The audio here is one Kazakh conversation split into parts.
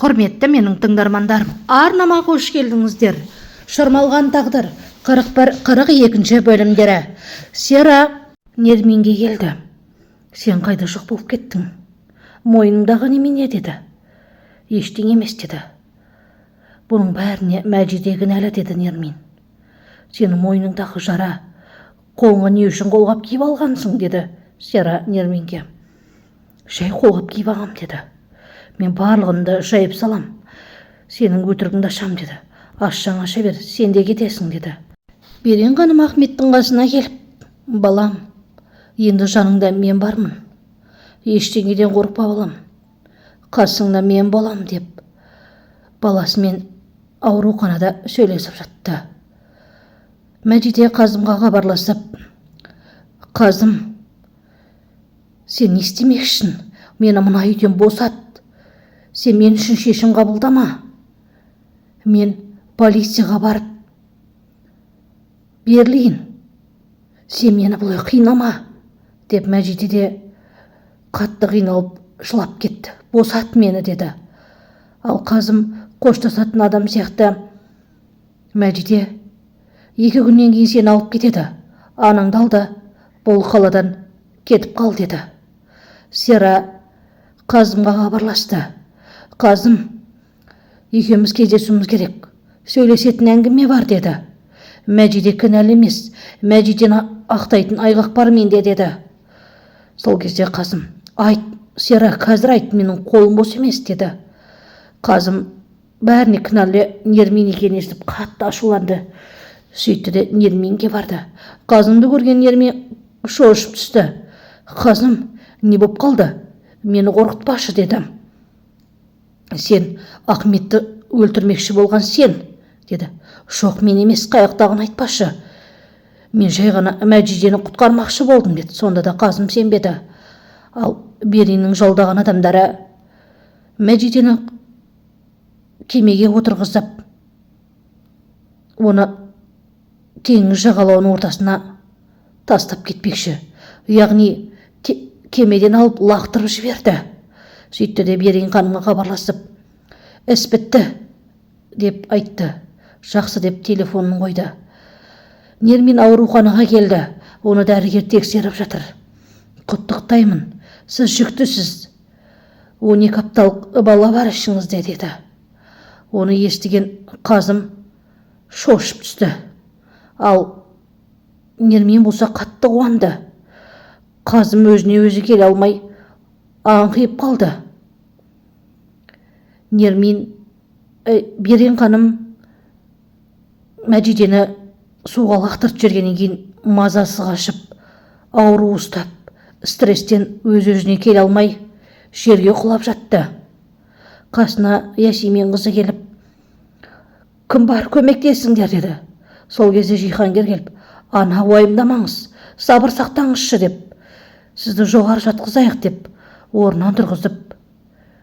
Құрметті менің тыңдармандарым, арнама қош келдіңіздер. Шырмалған тағдыр 42-ші бөлімдері. Сера Нерминге келді. Сен қайда жоқ болып кеттің? Мойныңдағы немене деді. Ештеңе емес деді. Бұның бәріне Мәжиде кінәлі деді Нермин. Сенің мойныңдағы жара, қолыңа не үшін қолғап киіп алғансың деді Сера Нерминге. Жай қолғап киіп алғам деді. Мен барлығында жайып салам. Сенің өтірігіңді ашам деді. Ашсаң аша бер, сен де кетесің деді. Берен ханым Ахметтің қасына келіп, балам, енді жаныңда мен бармын. Ештеңеден қорықпа балам. Қасыңда мен болам деп, баласымен ауруханада сөйлесіп жатты. Мәжиде Қазымға хабарласып, Қазым, сен не істемекшісің? Мені мына үйден босат. Сен мен үшін шешім қабылдама. Мен полицияға барып берілейін. Сен мені бұлай қинама деп Мәжиде де қатты қиналып жылап кетті. Босат мені деді. Ал Қазым қоштасатын адам сияқты, Мәжиде 2 күннен кейін сені алып кетеді. Анаңды ал да бұл қаладан кетіп қал деді. Сера Қазымға хабарласты. Қазым, екеуміз кездесуіміз керек. Сөйлесетін әңгіме бар деді. Мәжиде кінәлі емес, Мәжидені ақтайтын айғақ бар менде деді. Сол кезде Қазым, айт, Сера, қазір айт, менің қолым бос емес деді. Қазым бәріне кінәлі Нермин екенін естіп қатты ашуланды. Сөйтті де Нерминге барды. Қазымды көрген Нермин шошып түсті. Қазым, не боп қалды? Мені қорқытпашы деді. Сен Ахметті өлтірмекші болған сен, деді. Жоқ, мен емес, қаяқтағын айтпашы. Мен жай ғана Мәжидені құтқармақшы болдым деді. Сонда да Қазым сенбеді. Ал Бериннің жалдаған адамдары Мәжидені кемеге отырғызып, оны теңіз жағалауының ортасына тастап кетпекші. Яғни кемеден алып лақтырып жіберді. Сөйтті де Берин ханымға хабарласып, іс бітті деп айтты. Жақсы деп телефонын қойды. Нермин ауруханаға келді. Оны дәрігер тексеріп жатыр. Құттықтаймын, сіз жүктісіз. 12 апталық бала бар ішіңізде деді. Оны естіген Қазым шошып түсті. Ал Нермин болса қатты қуанды. Қазым өзіне өзі келе алмай аңқиып қалды. Нермин, Берен ханым Мәжидені суға лақтырып жібергеннен кейін мазасы қашып, ауру ұстап, стресстен өз-өзіне келе алмай жерге құлап жатты. Қасына Ясимин қызы келіп, кім бар, көмектесіңдер деді. Сол кезде Жиһангер келіп, ана уайымдамаңыз, сабыр сақтаңызшы деп, сізді жоғары жатқызайық деп, орнынан тұрғызып,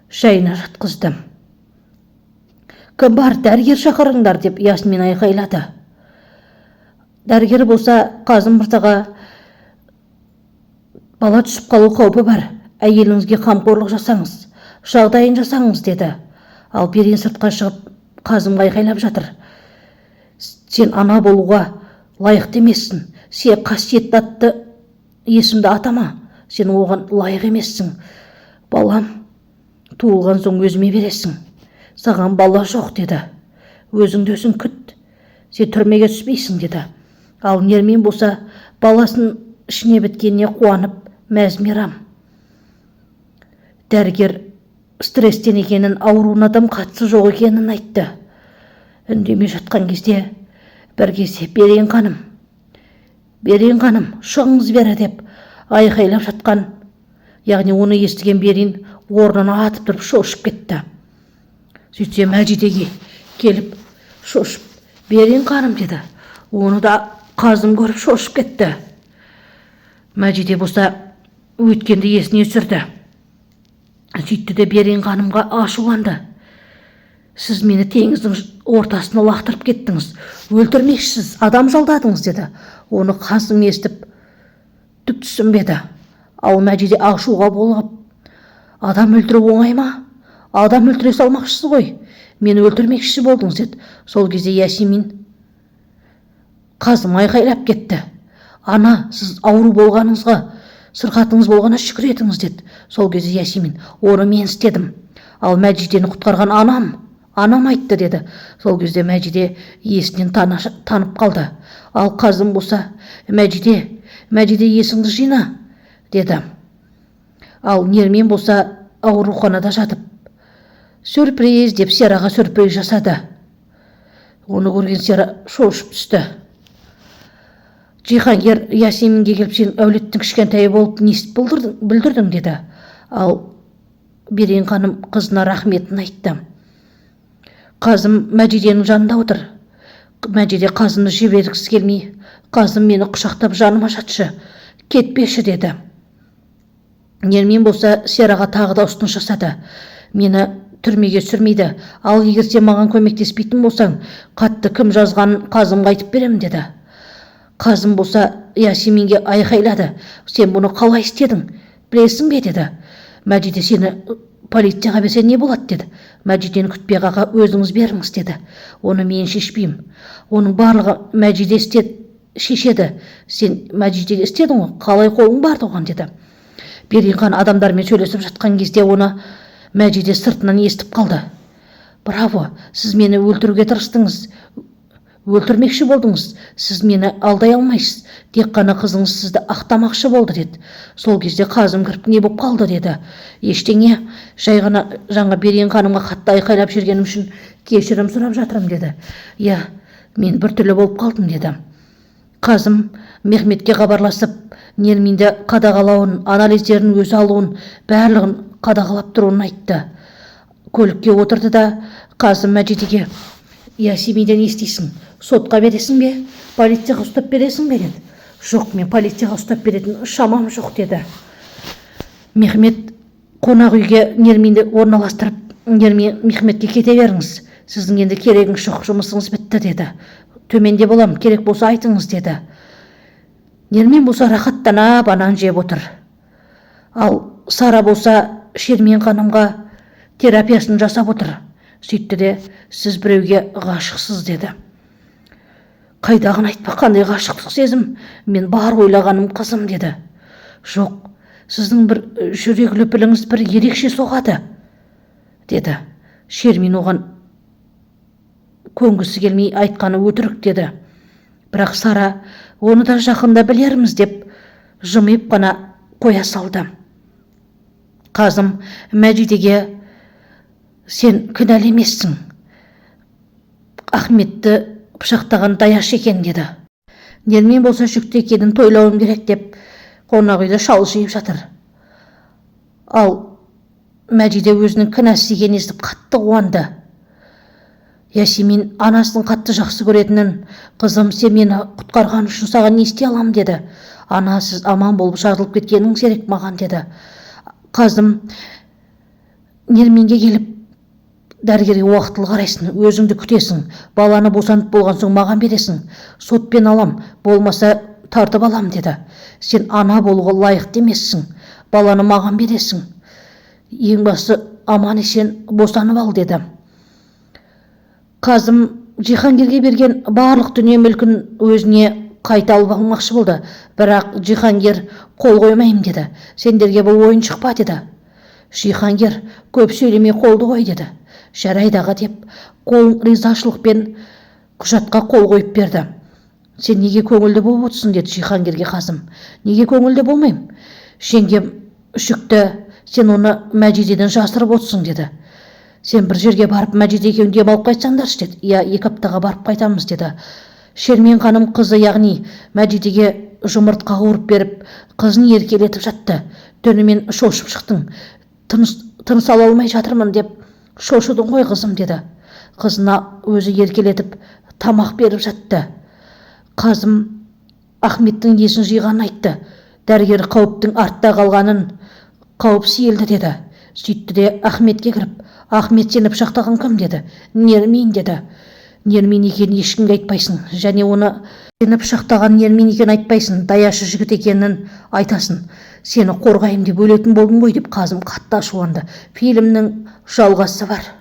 жайына жатқызды. Кім бар, дәрігер шақырыңдар деп Ясмин айқайлады. Дәрігер болса Қазым мырзаға бала түсіп қалу қаупі бар. Әйеліңізге қамқорлық жасаңыз, жағдайын жасаңыз деді. Ал Берен сыртқа шығып Қазымға айқайлап жатыр. Сен ана болуға лайықты емессің. Сен қасиетті атты есімді атама. Сен оған лайық емессің. Балам, туылған соң өзіме бересің. Саған бала жоқ деді. Өзіңді өзің күт. Сен түрмеге түспейсің деді. Ал Нермин болса баласын ішіне біткеніне қуанып мәз-мейрам. Дәрігер стресстен екенін, ауруына адам қатысы жоқ екенін айтты. Үндемей жатқан кезде бір кезде Берен ханым, шығыңыз бері деп айқайлап жатқан. Яғни оны естіген Берен орнына атып тұрып шошып кетті. Сөйтсе Мәжидеге келіп шошып, Берен ханым деді. Оны да Қазым көріп шошып кетті. Мәжиде болса өткенді есіне түсірді. Сөйтті де Берен ханымға ашуланды. Сіз мені теңіздің ортасына лақтырып кеттіңіз, өлтірмекшісіз, адам жалдадыңыз деді. Оны Қазым естіп түк түсінбеді. Ал Мәжиде ашуға болып, адам өлтіру оңай ма? адам өлтіре салмақшысыз ғой, мені өлтірмекші болдыңыз деді. Сол кезде Ясимин Қазым айқайлап кетті. Ана, сіз ауру болғаныңызға, сырқатыңыз болғана шүкір етіңіз деді. Сол кезде Ясимин, оны мен істедім, ал Мәжидені құтқарған анам айтты деді. Сол кезде Мәжиде есінен танып қалды. Ал Қазым болса, Мәжиде есіңді жина деді. Ал Нермен болса ауруханада жатып, сюрприз деп Сераға сюрприз жасады. Оны көрген Сера шошып түсті. Жиһангер Ясиминге келіп, сен әулеттің кішкентайы болып не істеп бүлдірдің деді. Ал Берен ханым қызына рахметін айтты. Қазым Мәжиденің жанында отыр. Мәжиде Қазымды жібергісі келмей, Қазым мені құшақтап жаныма жатшы, кетпеші деді. Нермен болса Сераға тағы да ұсыныс жасады. Мені түрмеге түсірмейді, ал егер сен маған көмектеспейтін болсаң, қатты кім жазғанын Қазымға айтып беремін деді. Қазым болса Ясиминге айқайлады. Сен бұны қалай істедің, білесің бе деді. Мәжиде сені полицияға берсе не болады деді. Мәжидені күтпей аға өзіңіз беріңіз деді. Оны мен шешпеймін. Оның барлығы Мәжиде шешеді. Сен Мәжидеге істедің ғой, қалай қолың барды оған деді. Берен хан адамдармен сөйлесіп жатқан кезде оны Мәжиде сыртынан естіп қалды. Браво, сіз мені өлтіруге тырыстыңыз, өлтірмекші болдыңыз, сіз мені алдай алмайсыз, тек қана қызыңыз сізді ақтамақшы болды деді. Сол кезде Қазым кіріп, не болып қалды деді. Ештеңе, жай ғана жаңа Берен ханымға қатты айқайлап жүргенім үшін кешірім сұрап жатырмын деді. Иә, мен біртүрлі болып қалдым деді. Қазым Мехметке хабарласып, Нерменді қадағалауын, анализдерін өзі алуын, барлығын қадағалап тұруын айтты. Көлікке отырды да Қазым Мәжидеге, Ясиминден не істейсің? Сотқа бересің бе? Полицияға ұстап бересің бе деді. Жоқ, мен полицияға ұстап беретін шамам жоқ деді. Мехмет қонақ үйге Нерменді орналастырып, Мехметке кете беріңіз. Сіздің енді керегіңіз жоқ, жұмысыңыз бітті деді. Төменде болам, керек болса айтыңыз деді. Нермен болса рахаттана банан жеп отыр. Ал Сара болса Шермен ханымға терапиясын жасап отыр. Сөйтті де, сіз біреуге ғашықсыз деді. Қайдағын айтпа, қандай ғашықтық сезім, мен бар ойлағаным қызым деді. Жоқ, сіздің бір жүрек лүпіліңіз бір ерекше соғады деді. Шермен оған көнгісі келмей айтқаны өтірік деді. Бірақ Сара, оны да жақында білерміз деп жымиып қана қоя салды. Қазым Мәжидеге, сен кінәлі емессің, Ахметті пышақтаған даяш екен деді. Нермен болса жүкті екенін тойлауым керек деп қонақ үйде шал жиып жатыр. Ал Мәжиде өзінің кінәсіз екенін естіп қатты қуанды. Ясимин анасының қатты жақсы көретінін, қызым, сен мені құтқарған үшін саған не істей аламын деді. Ана, сіз аман болып жазылып кеткенің керек маған деді. Қазым Нерменге келіп, дәрігерге уақытылы қарайсың, өзіңді күтесің, баланы босанып болған соң маған бересің, сотпен алам, болмаса тартып алам деді. Сен ана болуға лайықты емессің, баланы маған бересің, ең басы аман есен босанып ал деді. Қазым Жиһангерге берген барлық дүние мүлкін өзіне қайта алып алмақшы болды, бірақ Жиһангер қол қоймайым деді. Сендерге бұл ойыншық па деді. Жиһангер көп сөйлемей қолды қой деді. Жарайдағы деп қолын ризашылықпен құжатқа қол қойып берді. Сен неге көңілді болып отырсың деді Жиһангерге Қазым. Неге көңілді болмайым? Жеңгем жүкті, сен оны Мәжидеден жасырып отырсың деді. Сен бір жерге барып Мәжиде екеуін демалып қайтсаңдаршы деді. Иә, 2 аптаға барып қайтамыз деді. Шермен ханым қызы, яғни Мәжидеге жұмыртқа қуырып беріп, қызын еркелетіп жатты. Түнімен шошып шықтың. Тыныс ала алмай жатырмын деп шошыдың ғой қызым деді. Қызына өзі еркелетіп тамақ беріп жатты. Қазым Ахметтің есін жиғанын айтты. Дәрігер қауіптің артта қалғанын, қауіп сейілді деді. Сөйтті де Ахметке кіріп, Ахмет сені пышақтаған кім деді. Нермен деді. Нермин екенін ешкімге айтпайсың, және оны сені пышақтаған Нермин екенін айтпайсың, даяшы жігіт екенін айтасың. Сені қорғаймын деп өлетін болдың ғой деп Қазым қатты ашуланды. Фильмнің жалғасы бар.